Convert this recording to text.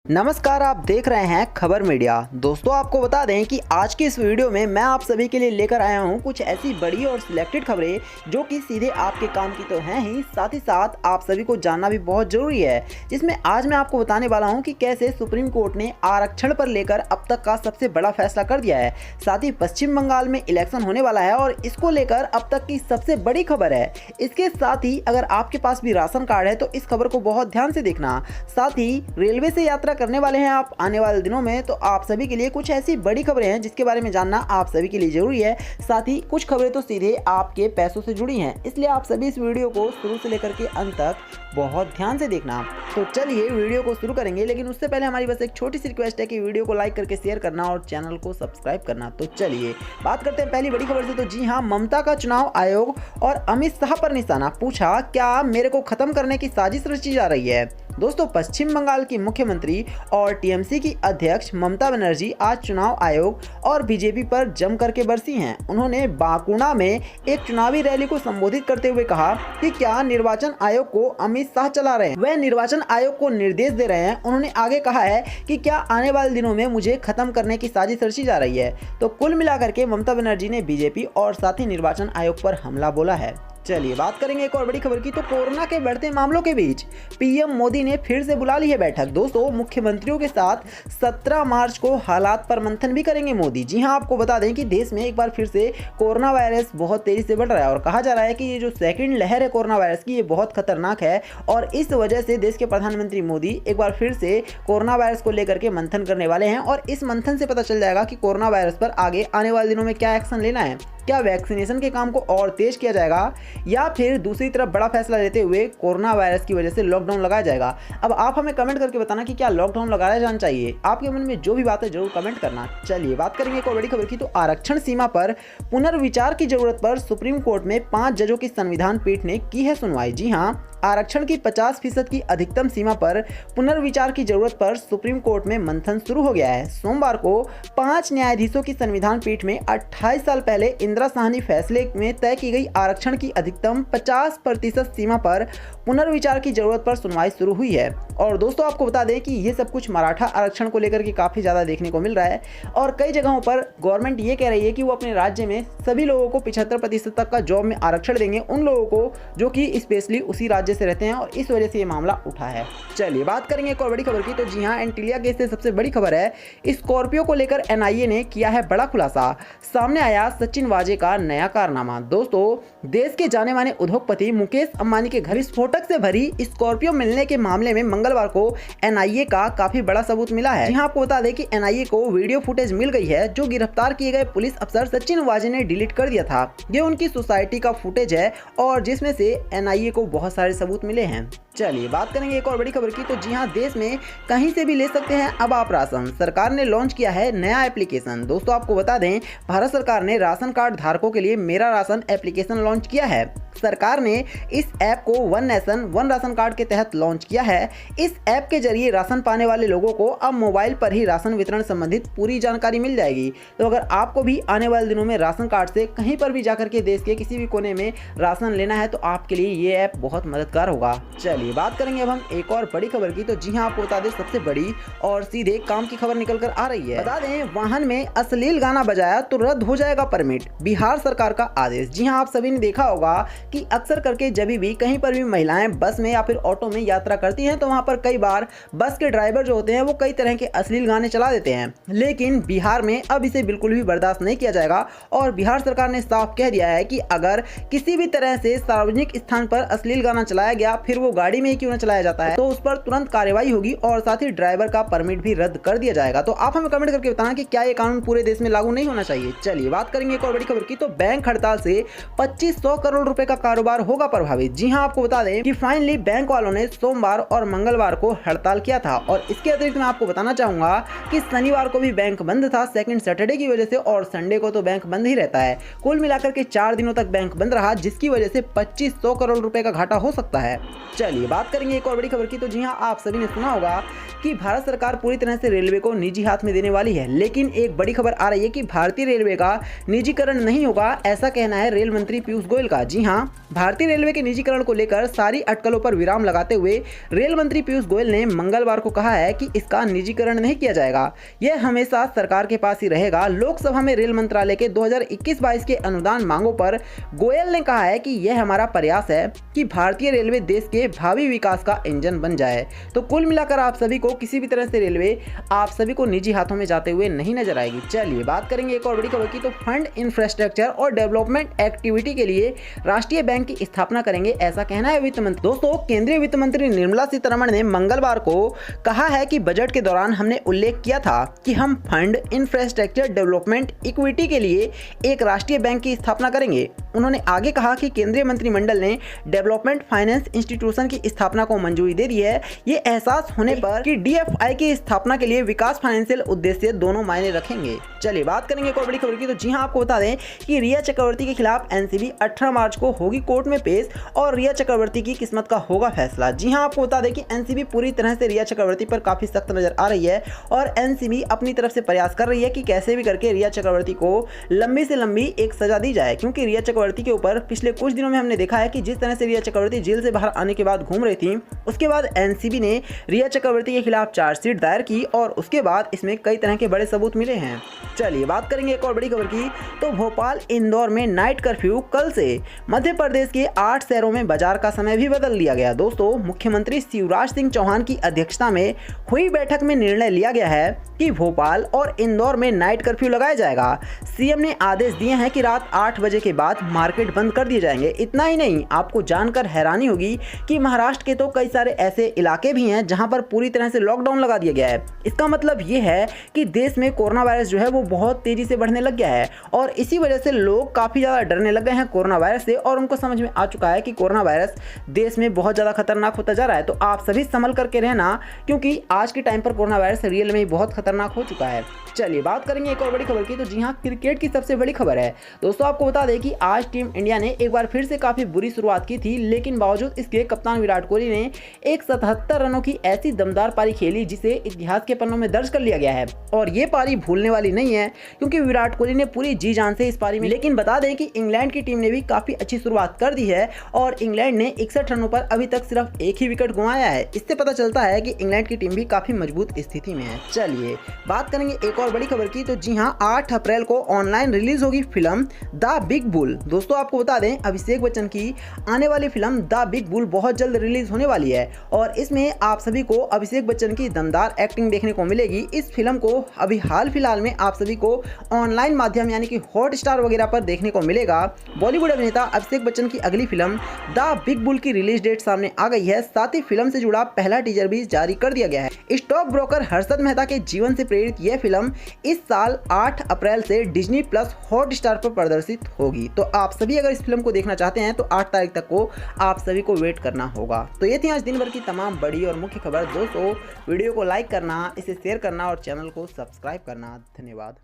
नमस्कार, आप देख रहे हैं खबर मीडिया। दोस्तों, आपको बता दें कि आज की इस वीडियो में मैं आप सभी के लिए लेकर आया हूं कुछ ऐसी बड़ी और सिलेक्टेड खबरें जो कि सीधे आपके काम की तो हैं ही, साथ ही साथ आप सभी को जानना भी बहुत जरूरी है। जिसमें आज मैं आपको बताने वाला हूं कि कैसे सुप्रीम कोर्ट ने आरक्षण पर लेकर अब तक का सबसे बड़ा फैसला कर दिया है। साथ ही पश्चिम बंगाल में इलेक्शन होने वाला है और इसको लेकर अब तक की सबसे बड़ी खबर है। इसके साथ ही अगर आपके पास भी राशन कार्ड है तो इस खबर को बहुत ध्यान से देखना। साथ ही रेलवे से यात्रा करने वाले हैं आप आने वाले दिनों में, तो आप सभी के लिए कुछ ऐसी बड़ी खबरें हैं जिसके बारे में जानना आप सभी के लिए जरूरी है। साथ ही कुछ खबरें तो सीधे आपके पैसों से जुड़ी हैं, इसलिए आप सभी इस वीडियो को शुरू से लेकर के अंत तक बहुत ध्यान से देखना। तो चलिए वीडियो को शुरू करेंगे, लेकिन उससे पहले हमारी बस एक छोटी सी रिक्वेस्ट है कि वीडियो को लाइक करके शेयर करना और चैनल को सब्सक्राइब करना। तो चलिए बात करते हैं पहली बड़ी खबर से। तो जी हाँ, ममता का चुनाव आयोग और अमित शाह पर निशाना, पूछा क्या मेरे को खत्म करने की साजिश रची जा रही है। दोस्तों, पश्चिम बंगाल की मुख्यमंत्री और टीएमसी की अध्यक्ष ममता बनर्जी आज चुनाव आयोग और बीजेपी पर जम करके बरसी हैं। उन्होंने बांकुड़ा में एक चुनावी रैली को संबोधित करते हुए कहा कि क्या निर्वाचन आयोग को अमित शाह चला रहे हैं, वह निर्वाचन आयोग को निर्देश दे रहे हैं। उन्होंने आगे कहा है कि क्या आने वाले दिनों में मुझे खत्म करने की साजिश रची जा रही है। तो कुल मिलाकर के ममता बनर्जी ने बीजेपी और साथ ही निर्वाचन आयोग पर हमला बोला है। चलिए बात करेंगे एक और बड़ी खबर की। तो कोरोना के बढ़ते मामलों के बीच पीएम मोदी ने फिर से बुला ली है बैठक। दोस्तों, मुख्यमंत्रियों के साथ 17 मार्च को हालात पर मंथन भी करेंगे मोदी। जी हां, आपको बता दें कि देश में एक बार फिर से कोरोना वायरस बहुत तेजी से बढ़ रहा है और कहा जा रहा है कि ये जो सेकंड लहर है कोरोना वायरस की, ये बहुत खतरनाक है और इस वजह से देश के प्रधानमंत्री मोदी एक बार फिर से कोरोना वायरस को लेकर के मंथन करने वाले हैं और इस मंथन से पता चल जाएगा कि कोरोना वायरस पर आगे आने वाले दिनों में क्या एक्शन लेना है। क्या वैक्सीनेशन के काम को और तेज किया जाएगा या फिर दूसरी तरफ बड़ा फैसला लेते हुए कोरोना वायरस की वजह से लॉकडाउन लगाया जाएगा। अब आप हमें कमेंट करके बताना कि क्या लॉकडाउन लगाया जाना चाहिए। आपके मन में जो भी बात है जरूर कमेंट करना। चलिए बात करेंगे एक और बड़ी खबर की। तो आरक्षण सीमा पर पुनर्विचार की जरूरत पर सुप्रीम कोर्ट में 5 जजों की संविधान पीठ ने की है सुनवाई। जी हाँ, आरक्षण की 50% की अधिकतम सीमा पर पुनर्विचार की जरूरत पर सुप्रीम कोर्ट में मंथन शुरू हो गया है। सोमवार को 5 न्यायाधीशों की संविधान पीठ में 28 साल पहले इंदिरा साहनी फैसले में तय की गई आरक्षण की अधिकतम 50% सीमा पर पुनर्विचार की जरूरत पर सुनवाई शुरू हुई है। और दोस्तों, आपको बता दें कि ये सब कुछ मराठा आरक्षण को लेकर के काफी ज्यादा देखने को मिल रहा है और कई जगहों पर गवर्नमेंट ये कह रही है कि वो अपने राज्य में सभी लोगों को 75% तक का जॉब में आरक्षण देंगे, उन लोगों को जो कि स्पेशली उसी राज्य से रहते हैं, और इस वजह से ये मामला उठा है। चलिए बात करेंगे एक और बड़ी खबर की। तो जी हाँ, एंटीलिया केस से सबसे बड़ी खबर है, स्कॉर्पियो को लेकर एनआईए ने किया है बड़ा खुलासा। सामने आया सचिन वाजे का नया कारनामा। दोस्तों, देश के जाने माने उद्योगपति मुकेश अंबानी के घर विस्फोटक से भरी स्कॉर्पियो मिलने के मामले में मंगलवार को एनआईए का काफी बड़ा सबूत मिला है। यहाँ आपको बता दें कि एनआईए को वीडियो फुटेज मिल गई है जो गिरफ्तार किए गए पुलिस अफसर सचिन वाजे ने डिलीट कर दिया था। ये उनकी सोसाइटी का फुटेज है और जिसमें से एनआईए को बहुत सारे सबूत मिले हैं। चलिए बात करेंगे एक और बड़ी खबर की। तो जी हाँ, देश में कहीं से भी ले सकते हैं अब आप राशन। सरकार ने लॉन्च किया है नया एप्लीकेशन। दोस्तों, आपको बता दें, भारत सरकार ने राशन कार्ड धारकों के लिए मेरा राशन एप्लीकेशन लॉन्च किया है। सरकार ने इस ऐप को one nation one ration card के तहत लॉन्च किया है। इस ऐप के जरिए राशन पाने वाले लोगों को अब मोबाइल पर ही राशन वितरण संबंधित पूरी जानकारी मिल जाएगी। तो अगर आपको भी आने वाले दिनों में राशन कार्ड से कहीं पर भी जाकर के देश के किसी भी कोने में राशन लेना है तो आपके लिए ये ऐप बहुत मददगार होगा। चलिए बात करेंगे अब हम एक और बड़ी खबर की। तो जी हाँ, आपको बता दें सबसे बड़ी और सीधे काम की खबर निकल कर आ रही है। बता दें, वाहन में अश्लील गाना बजाया तो रद्द हो जाएगा परमिट, बिहार सरकार का आदेश। जी हाँ, आप सभी ने देखा होगा कि अक्सर करके जब भी कहीं पर भी महिलाएं बस में या फिर ऑटो में यात्रा करती हैं तो वहां पर कई बार बस के ड्राइवर जो होते हैं वो कई तरह के अश्लील गाने चला देते हैं। लेकिन बिहार में अब इसे बिल्कुल भी बर्दाश्त नहीं किया जाएगा और बिहार सरकार ने साफ कह दिया है कि अगर किसी भी तरह से सार्वजनिक स्थान पर अश्लील गाना चलाया गया, फिर वो गाड़ी में ही क्यों न चलाया जाता है, तो उस पर तुरंत कार्रवाई होगी और साथ ही ड्राइवर का परमिट भी रद्द कर दिया जाएगा। तो आप हमें कमेंट करके बताना कि क्या ये कानून पूरे देश में लागू नहीं होना चाहिए। चलिए बात करेंगे एक और बड़ी खबर की। तो बैंक हड़ताल से 2500 करोड़ रुपए का कारोबार होगा प्रभावित। जी हां, आपको बता दें कि फाइनली बैंक वालों ने सोमवार और मंगलवार को हड़ताल किया था और इसके अतिरिक्त मैं आपको बताना चाहूंगा कि शनिवार को भी बैंक बंद था सेकंड सैटरडे की वजह से, और संडे को तो बैंक बंद ही रहता है। कुल मिलाकर के 4 दिनों तक बैंक बंद रहा, जिसकी वजह से 2500 करोड़ रुपए का घाटा हो सकता है। चलिए चलिए बात करेंगे एक और बड़ी खबर की। तो जी हाँ, आप सभी ने सुना होगा कि भारत सरकार पूरी तरह से रेलवे को निजी हाथ में देने वाली है, लेकिन एक बड़ी खबर आ रही है कि भारतीय रेलवे का निजीकरण नहीं होगा, ऐसा कहना है रेल मंत्री पीयूष गोयल का। जी हाँ, भारतीय रेलवे के निजीकरण को लेकर सारी अटकलों पर विराम लगाते हुए रेल मंत्री पीयूष गोयल ने मंगलवार को कहा है कि इसका निजीकरण नहीं किया जाएगा, यह हमेशा सरकार के पास ही रहेगा। लोकसभा में रेल मंत्रालय के 2021-22 के अनुदान मांगों पर गोयल ने कहा है कि यह हमारा प्रयास है कि भारतीय रेलवे देश के भावी विकास का इंजन बन जाए। तो कुल मिलाकर आप सभी को किसी भी तरह से रेलवे आप सभी को निजी हाथों में जाते हुए नहीं नजर आएगी। चलिए बात करेंगे एक और बड़ी खबर की। तो फंड इंफ्रास्ट्रक्चर और डेवलपमेंट एक्टिविटी के लिए राष्ट्रीय बैंक की स्थापना करेंगे, ऐसा कहना है वित्त मंत्री। दोस्तों, केंद्रीय वित्त मंत्री निर्मला सीतारमण ने मंगलवार को कहा है कि बजट के दौरान हमने उल्लेख किया था कि हम फंड इंफ्रास्ट्रक्चर डेवलपमेंट इक्विटी के लिए एक राष्ट्रीय बैंक की स्थापना करेंगे। उन्होंने आगे कहा कि केंद्रीय मंत्रिमंडल ने डेवलपमेंट फाइनेंस इंस्टीट्यूशन की स्थापना को मंजूरी दे दी है। ये एहसास होने पर कि डीएफआई की स्थापना के लिए विकास फाइनेंशियल उद्देश्य दोनों मायने रखेंगे। चलिए बात करेंगे एक और बड़ी खबर की। तो जी हां, आपको बता दें कि रिया चक्रवर्ती के खिलाफ एनसीबी 18 मार्च को होगी कोर्ट में पेश और रिया चक्रवर्ती की किस्मत का होगा फैसला। जी हां, आपको बता दें कि एनसीबी पूरी तरह से रिया चक्रवर्ती पर काफी सख्त नजर आ रही है और एनसीबी अपनी तरफ से प्रयास कर रही है कि कैसे भी करके रिया चक्रवर्ती को लंबी से लंबी एक सजा दी जाए, क्योंकि रिया चक्रवर्ती के ऊपर पिछले कुछ दिनों में हमने देखा है कि जिस तरह से रिया चक्रवर्ती जेल से बाहर आने के बाद घूम रही थी, उसके बाद एनसीबी ने रिया चक्रवर्ती के खिलाफ चार्जशीट दायर की और उसके बाद इसमें कई तरह के बड़े सबूत मिले हैं। चलिए बात करेंगे एक और बड़ी खबर की। तो भोपाल इंदौर में नाइट कर्फ्यू कल से। मध्य प्रदेश के 8 शहरों में बाजार का समय भी बदल दिया गया। दोस्तों, मुख्यमंत्री शिवराज सिंह चौहान की अध्यक्षता में हुई बैठक में निर्णय लिया गया है कि भोपाल और इंदौर में नाइट कर्फ्यू लगाया जाएगा। सीएम ने आदेश दिए हैं कि रात 8 बजे के बाद मार्केट बंद कर दिए जाएंगे। इतना ही नहीं, आपको जानकर हैरानी होगी कि महाराष्ट्र के तो कई सारे ऐसे इलाके भी हैं जहां पर पूरी तरह से लॉकडाउन लगा दिया गया है। इसका मतलब ये है कि देश में कोरोना वायरस जो है वो बहुत तेजी से बढ़ने लग गया है और इसी वजह से लोग काफी ज्यादा डरने लग गए हैं कोरोना वायरस से और उनको समझ में आ चुका है कि कोरोना वायरस देश में बहुत ज्यादा खतरनाक होता जा रहा है। तो आप सभी संभल करके रहना, क्योंकि आज के टाइम पर कोरोना वायरस रियल में बहुत खतरनाक हो चुका है। चलिए बात करेंगे एक और बड़ी खबर की। तो जी हाँ, क्रिकेट की सबसे बड़ी खबर है। दोस्तों, आपको बता दें कि आज टीम इंडिया ने एक बार फिर से काफी बुरी शुरुआत की थी, लेकिन बावजूद इसके कप्तान विराट कोहली ने एक 77 रनों की ऐसी दमदार पारी खेली जिसे इतिहास के पन्नों में दर्ज कर लिया गया है और ये पारी भूलने वाली नहीं है, क्योंकि विराट कोहली ने पूरी जी जान से इस पारी में। लेकिन बता दें कि इंग्लैंड की टीम ने भी काफी अच्छी शुरुआत कर दी है और इंग्लैंड ने 61 रनों पर अभी तक सिर्फ एक ही विकेट गंवाया है। इससे पता चलता है कि इंग्लैंड की टीम भी काफी मजबूत स्थिति में है। चलिए बात करेंगे एक और बड़ी खबर की। तो जी हाँ, 8 अप्रैल को ऑनलाइन रिलीज होगी फिल्म द बिग बुल। दोस्तों, आपको बता दें अभिषेक बच्चन की आने वाली फिल्म द बिग बुल बहुत जल्द रिलीज होने वाली है और इसमें आप सभी को अभिषेक बच्चन की दमदार एक्टिंग देखने को मिलेगी। इस फिल्म को अभी हाल फिलहाल में आप सभी को ऑनलाइन माध्यम यानी कि हॉटस्टार वगैरह पर देखने को मिलेगा। बॉलीवुड अभिनेता अभिषेक बच्चन की अगली फिल्म द बिग बुल की रिलीज डेट सामने आ गई है। साथ ही फिल्म से जुड़ा पहला टीजर भी जारी कर दिया गया है। स्टॉक ब्रोकर हर्षद मेहता के जीवन से प्रेरित यह फिल्म इस साल 8 अप्रैल से डिज्नी प्लस हॉटस्टार पर प्रदर्शित होगी। तो आप सभी अगर इस फिल्म को देखना चाहते हैं तो 8 तारीख तक को आप सभी को वेट करना होगा। तो ये थी आज दिन भर की तमाम बड़ी और मुख्य खबर। दोस्तों, वीडियो को लाइक करना, इसे शेयर करना और चैनल को सब्सक्राइब करना। धन्यवाद।